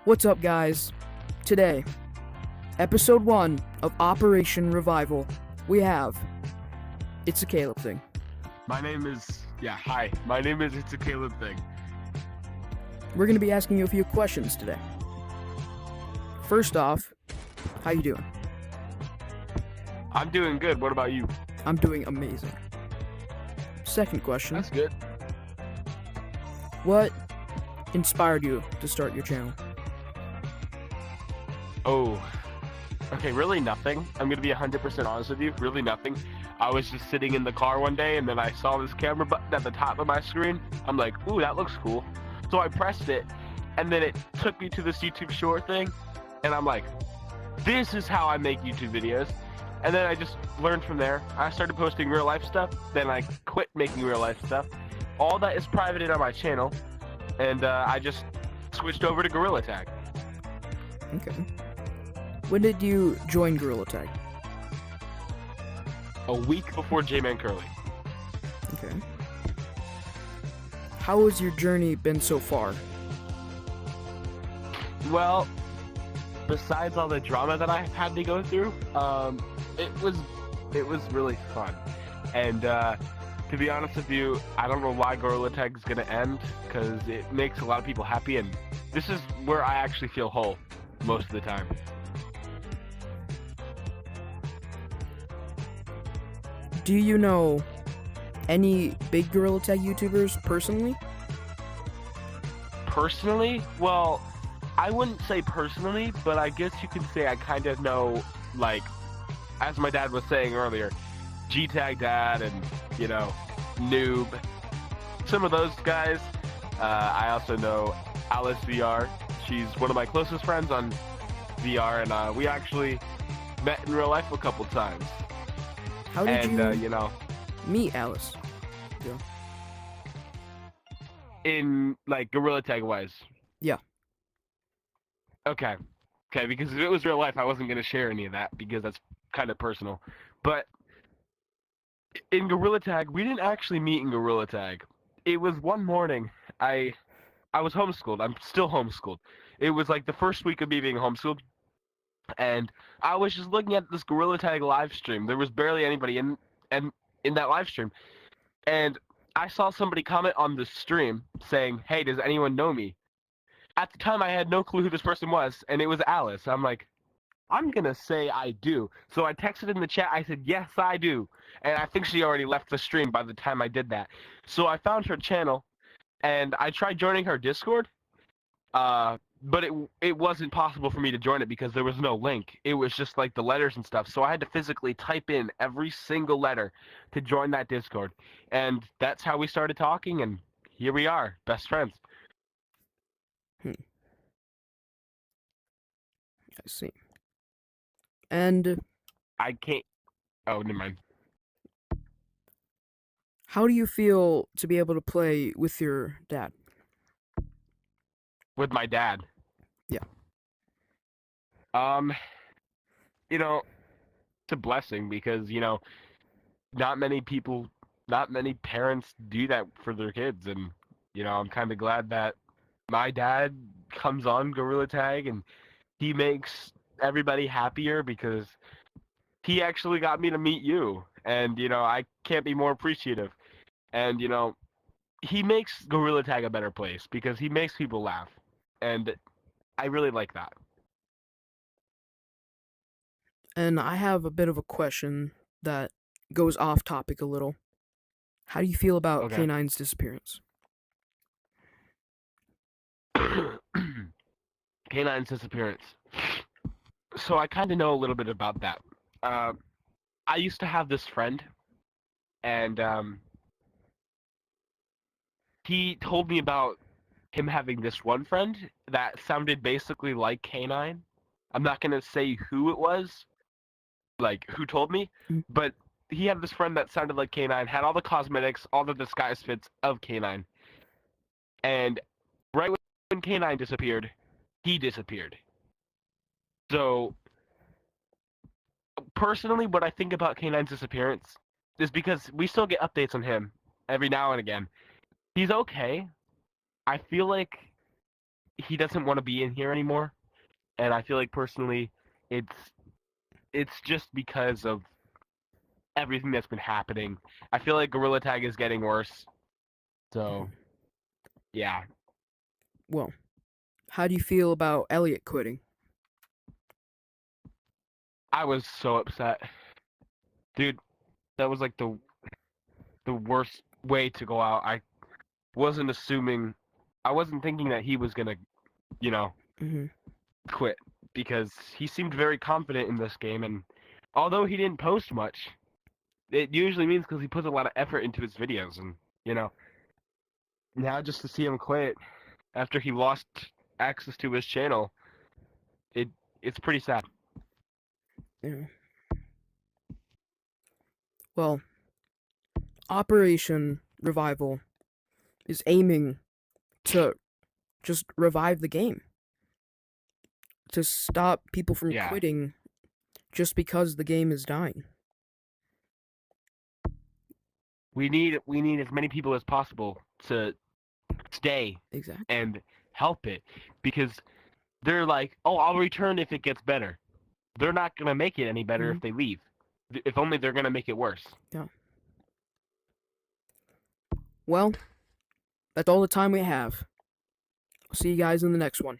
What's up, guys? Today, episode 1 of Operation Revival, we have It's a Caleb Thing. My name is It's a Caleb Thing. We're going to be asking you a few questions today. First off, how you doing? I'm doing good. What about you? I'm doing amazing. Second question, That's good. what inspired you to start your channel? Oh, okay, really nothing. I'm gonna be 100% honest with you. Really nothing. I was just sitting in the car one day, and then I saw this camera button at the top of my screen. I'm like, ooh, that looks cool. So I pressed it, and then it took me to this YouTube short thing, and I'm like, this is how I make YouTube videos. And then I just learned from there. I started posting real life stuff, then I quit making real life stuff. All that is privated on my channel, and I just switched over to Gorilla Tag. Okay. When did you join Gorilla Tag? A week before J-Man Curly. Okay. How has your journey been so far? Well, besides all the drama that I had to go through, it was really fun. And to be honest with you, I don't know why Gorilla Tag's gonna end, because it makes a lot of people happy, and this is where I actually feel whole most of the time. Do you know any big Gorilla Tag YouTubers personally? Personally, well, I wouldn't say personally, but I guess you can say I kind of know, like, as my dad was saying earlier, G-Tag Dad and, you know, Noob. Some of those guys. I also know Alice VR. She's one of my closest friends on VR, and we actually met in real life a couple times. How did you know, meet Alice? Yeah. in, like, Gorilla Tag wise. Yeah. Okay, because if it was real life, I wasn't going to share any of that, because that's kind of personal. But in Gorilla Tag, we didn't actually meet in Gorilla Tag. It was one morning, I was homeschooled. I'm still homeschooled. It was like the first week of me being homeschooled, and I was just looking at this Gorilla Tag live stream. There was barely anybody in that live stream, and I saw somebody comment on the stream saying, "Hey, does anyone know me?" At the time, I had no clue who this person was, and it was Alice. I'm like, I'm gonna say I do. So I texted in the chat. I said, yes, I do. And I think she already left the stream by the time I did that. So I found her channel, and I tried joining her Discord, but it wasn't possible for me to join it because there was no link. It was just like the letters and stuff. So I had to physically type in every single letter to join that Discord. And that's how we started talking, and here we are, best friends. I see. And I can't... Oh, never mind. how do you feel to be able to play with your dad? With my dad. Yeah. You know, it's a blessing because, you know, not many parents do that for their kids, and, you know, I'm kind of glad that my dad comes on Gorilla Tag and he makes everybody happier, because he actually got me to meet you, and, you know, I can't be more appreciative. And, you know, he makes Gorilla Tag a better place because he makes people laugh, and I really like that. And I have a bit of a question that goes off topic a little. How do you feel about Okay. K9's disappearance? K9's disappearance. So I kind of know a little bit about that. I used to have this friend, and he told me about him having this one friend that sounded basically like K9. I'm not going to say who it was, like who told me, but he had this friend that sounded like K9, had all the cosmetics, all the disguise fits of K9. And right when K9 disappeared, he disappeared. So, personally, what I think about K9's disappearance is because we still get updates on him every now and again. He's okay. I feel like he doesn't want to be in here anymore, and I feel like personally, it's just because of everything that's been happening. I feel like Gorilla Tag is getting worse. So, yeah. Well, how do you feel about Elliot quitting? I was so upset. Dude, that was like the worst way to go out. I wasn't thinking that he was gonna, you know, Mm-hmm. quit because he seemed very confident in this game, and although he didn't post much, it usually means because he puts a lot of effort into his videos, and now just to see him quit after he lost access to his channel, it's pretty sad. Yeah. Well, Operation Revival is aiming to just revive the game. To stop people from Yeah. quitting just because the game is dying. We need as many people as possible to stay Exactly. and help it, because they're like, oh, I'll return if it gets better. They're not gonna make it any better if they leave. If only they're gonna make it worse. Yeah. Well, that's all the time we have. I'll see you guys in the next one.